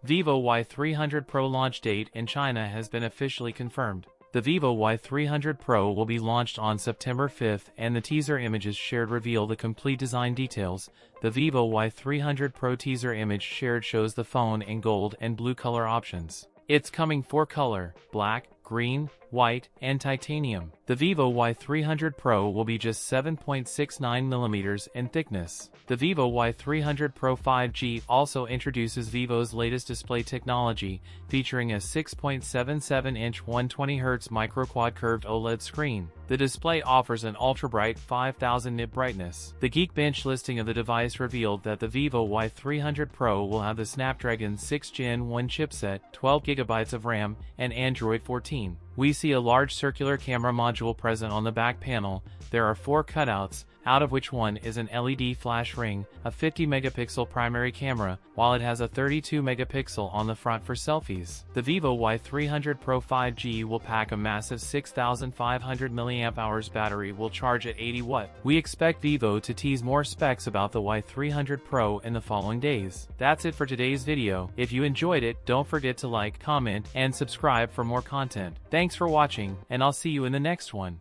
Vivo Y300 Pro launch date in China has been officially confirmed. The Vivo Y300 Pro will be launched on September 5th, and the teaser images shared reveal the complete design details. The Vivo Y300 Pro teaser image shared shows the phone in gold and blue color options. It's coming 4-color: black, green, white, and titanium. The Vivo Y300 Pro will be just 7.69mm in thickness. The Vivo Y300 Pro 5G also introduces Vivo's latest display technology, featuring a 6.77-inch 120Hz micro-quad curved OLED screen. The display offers an ultra-bright 5000 nit brightness. The Geekbench listing of the device revealed that the Vivo Y300 Pro will have the Snapdragon 6 Gen 1 chipset, 12GB of RAM, and Android 14. We see a large circular camera module present on the back panel. There are 4 cutouts, out of which one is an LED flash ring, a 50-megapixel primary camera, while it has a 32-megapixel on the front for selfies. The Vivo Y300 Pro 5G will pack a massive 6500 mAh battery, will charge at 80 watts. We expect Vivo to tease more specs about the Y300 Pro in the following days. That's it for today's video. If you enjoyed it, don't forget to like, comment, and subscribe for more content. Thanks for watching, and I'll see you in the next one.